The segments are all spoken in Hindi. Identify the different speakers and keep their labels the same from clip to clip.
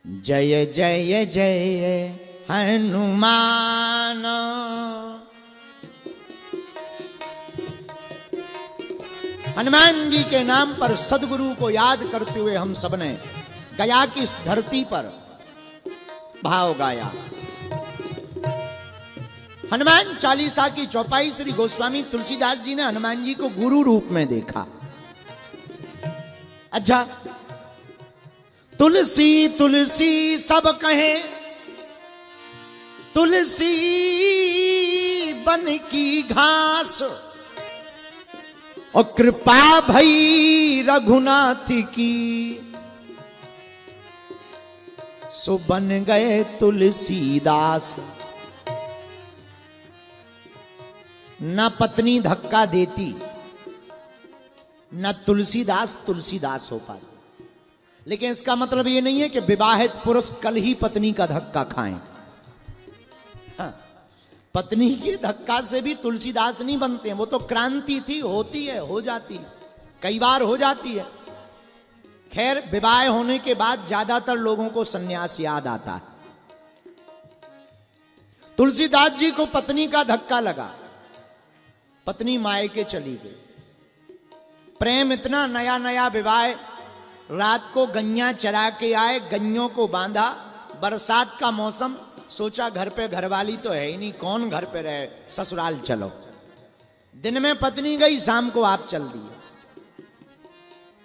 Speaker 1: जय जय जय हनुमान। हनुमान जी के नाम पर सदगुरु को याद करते हुए हम सबने गया की इस धरती पर भाव गाया। हनुमान चालीसा की चौपाई श्री गोस्वामी तुलसीदास जी ने हनुमान जी को गुरु रूप में देखा। अच्छा, तुलसी तुलसी सब कहे, तुलसी बन की घास, और कृपा भई रघुनाथ की, सो बन गए तुलसीदास। न पत्नी धक्का देती, न तुलसीदास तुलसीदास हो पाते। लेकिन इसका मतलब यह नहीं है कि विवाहित पुरुष कल ही पत्नी का धक्का खाएं। हाँ, पत्नी के धक्का से भी तुलसीदास नहीं बनते हैं। वो तो क्रांति थी, होती है, हो जाती है, कई बार हो जाती है। खैर, विवाह होने के बाद ज्यादातर लोगों को सन्यास याद आता है। तुलसीदास जी को पत्नी का धक्का लगा, पत्नी मायके चली गई। प्रेम इतना, नया नया विवाह, रात को गैया चरा के आए, गैयों को बांधा, बरसात का मौसम, सोचा घर पे घरवाली तो है ही नहीं, कौन घर पे रहे, ससुराल चलो। दिन में पत्नी गई, शाम को आप चल दिए।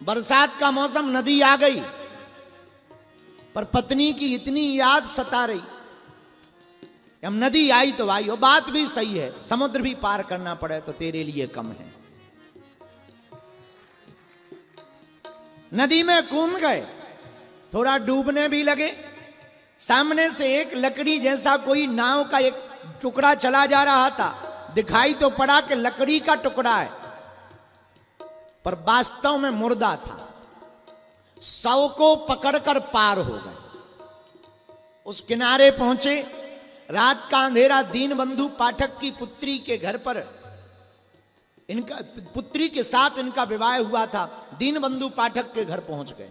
Speaker 1: बरसात का मौसम, नदी आ गई, पर पत्नी की इतनी याद सता रही। हम नदी आई तो आई, वो बात भी सही है, समुद्र भी पार करना पड़े तो तेरे लिए कम है। नदी में कूद गए, थोड़ा डूबने भी लगे। सामने से एक लकड़ी जैसा कोई नाव का एक टुकड़ा चला जा रहा था। दिखाई तो पड़ा कि लकड़ी का टुकड़ा है, पर वास्तव में मुर्दा था। शव को पकड़कर पार हो गए। उस किनारे पहुंचे। रात का अंधेरा, दीनबंधु पाठक की पुत्री के घर पर, इनका पुत्री के साथ इनका विवाह हुआ था। दीनबंधु पाठक के घर पहुंच गए।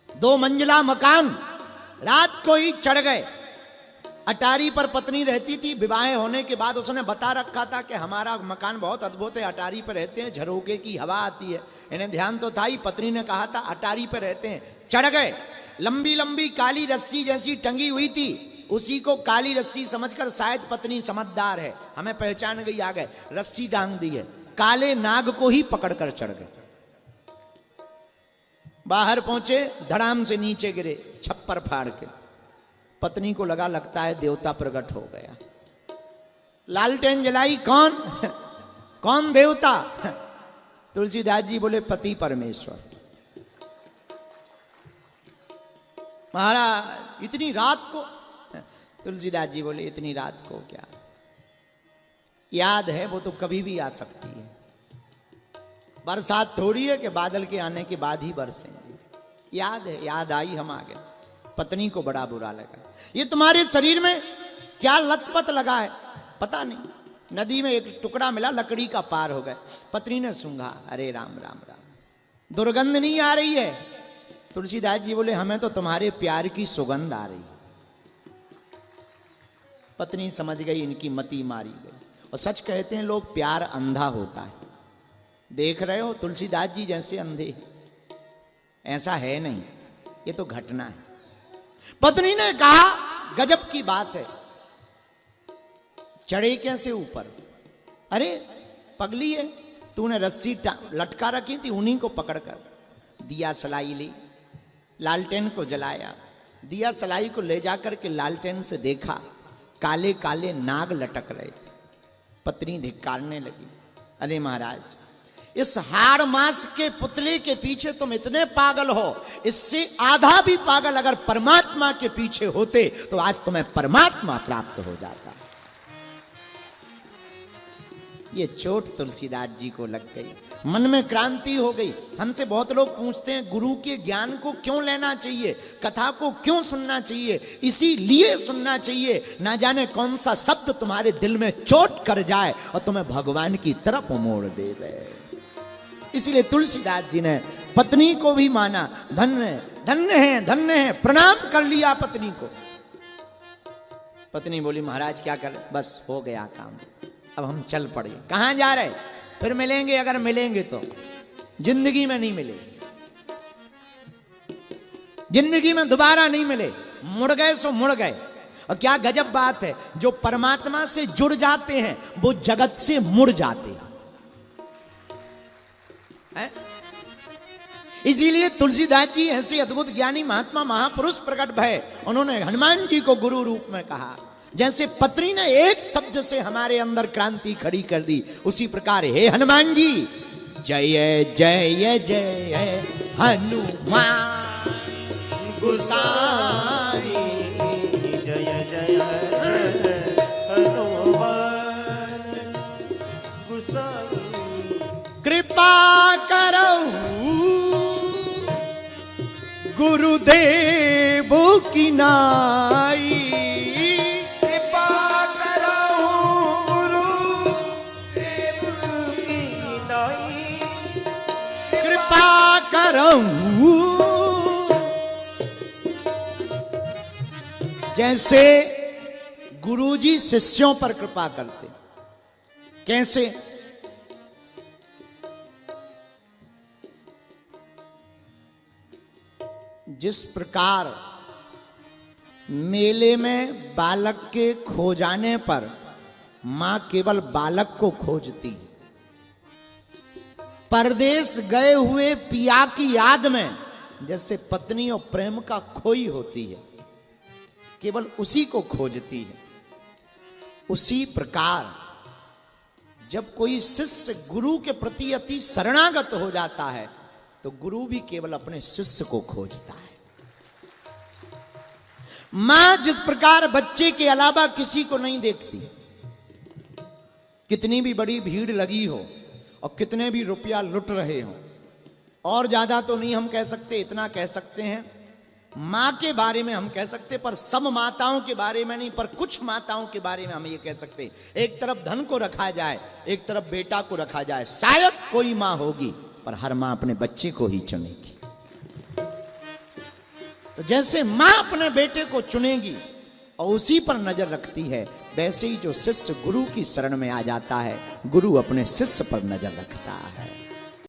Speaker 1: 2 मंजिला मकान, रात को ही चढ़ गए। अटारी पर पत्नी रहती थी। विवाह होने के बाद उसने बता रखा था कि हमारा मकान बहुत अद्भुत है, अटारी पर रहते हैं, झरोके की हवा आती है। इन्हें ध्यान तो था ही, पत्नी ने कहा था अटारी पर रहते हैं। चढ़ गए। लंबी लंबी काली रस्सी जैसी टंगी हुई थी, उसी को काली रस्सी समझकर, शायद पत्नी समझदार है, हमें पहचान गई, आ गए, रस्सी डांग दी है। काले नाग को ही पकड़कर चढ़ गए। बाहर पहुंचे, धड़ाम से नीचे गिरे, छप्पर फाड़ के। पत्नी को लगता है देवता प्रकट हो गया। लालटेन जलाई, कौन कौन देवता? तुलसीदास जी बोले पति परमेश्वर। महाराज इतनी रात को? तुलसीदास जी बोले इतनी रात को क्या, याद है वो तो कभी भी आ सकती है। बरसात थोड़ी है कि बादल के आने के बाद ही बरसेंगे। याद है, याद आई, हम आ गए। पत्नी को बड़ा बुरा लगा। ये तुम्हारे शरीर में क्या लतपत लगा है पता नहीं। नदी में एक टुकड़ा मिला, लकड़ी का, पार हो गए। पत्नी ने सूंघा, अरे राम राम राम, दुर्गंध नहीं आ रही है? तुलसीदास जी बोले हमें तो तुम्हारे प्यार की सुगंध आ रही। पत्नी समझ गई इनकी मति मारी गई। और सच कहते हैं लोग, प्यार अंधा होता है। देख रहे हो तुलसीदास जी जैसे अंधे, ऐसा है नहीं, ये तो घटना है। पत्नी ने कहा गजब की बात है, चढ़े कैसे ऊपर? अरे पगली है, तूने रस्सी लटका रखी थी, उन्हीं को पकड़कर दिया सलाई ली, लालटेन को जलाया। दिया सलाई को ले जाकर के लालटेन से देखा, काले काले नाग लटक रहे थे। पत्नी धिक्कारने लगी, अरे महाराज, इस हाड़ मास के पुतले के पीछे तुम इतने पागल हो, इससे आधा भी पागल अगर परमात्मा के पीछे होते तो आज तुम्हें परमात्मा प्राप्त हो जाता। ये चोट तुलसीदास जी को लग गई, मन में क्रांति हो गई। हमसे बहुत लोग पूछते हैं गुरु के ज्ञान को क्यों लेना चाहिए, कथा को क्यों सुनना चाहिए? इसीलिए सुनना चाहिए, ना जाने कौन सा शब्द तुम्हारे दिल में चोट कर जाए और तुम्हें भगवान की तरफ मोड़ दे। इसलिए तुलसीदास जी ने पत्नी को भी माना, धन्य धन्य है, धन्य है, प्रणाम कर लिया पत्नी को। पत्नी बोली महाराज क्या कर, बस हो गया काम, अब हम चल पड़े। कहां जा रहे? फिर मिलेंगे, अगर मिलेंगे तो, जिंदगी में नहीं मिले, जिंदगी में दोबारा नहीं मिले, मुड़ गए सो मुड़ गए। और क्या गजब बात है, जो परमात्मा से जुड़ जाते हैं वो जगत से मुड़ जाते हैं। इसीलिए तुलसीदास जी ऐसे अद्भुत ज्ञानी महात्मा महापुरुष प्रकट भय, उन्होंने हनुमान जी को गुरु रूप में कहा। जैसे पत्नी ने एक शब्द से हमारे अंदर क्रांति खड़ी कर दी, उसी प्रकार हे हनुमान जी जय जय जय हनुमान गोसाई,
Speaker 2: जय जय हनुमान गोसाई,
Speaker 1: कृपा करो गुरुदेव की नाई,
Speaker 2: कृपा करो गुरुदेव की नाई,
Speaker 1: कृपा करो। जैसे गुरुजी शिष्यों पर कृपा करते, कैसे? जिस प्रकार मेले में बालक के खो जाने पर मां केवल बालक को खोजती, परदेश गए हुए पिया की याद में जैसे पत्नी और प्रेम का खोई होती है, केवल उसी को खोजती है, उसी प्रकार जब कोई शिष्य गुरु के प्रति अति शरणागत हो जाता है तो गुरु भी केवल अपने शिष्य को खोजता है। मां जिस प्रकार बच्चे के अलावा किसी को नहीं देखती, कितनी भी बड़ी भीड़ लगी हो और कितने भी रुपया लुट रहे हो, और ज्यादा तो नहीं हम कह सकते, इतना कह सकते हैं मां के बारे में हम कह सकते, पर सब माताओं के बारे में नहीं, पर कुछ माताओं के बारे में हम ये कह सकते, एक तरफ धन को रखा जाए, एक तरफ बेटा को रखा जाए, शायद कोई मां होगी, पर हर मां अपने बच्चे को ही चुनेगी। तो जैसे मां अपने बेटे को चुनेगी और उसी पर नजर रखती है, वैसे ही जो शिष्य गुरु की शरण में आ जाता है, गुरु अपने शिष्य पर नजर रखता है।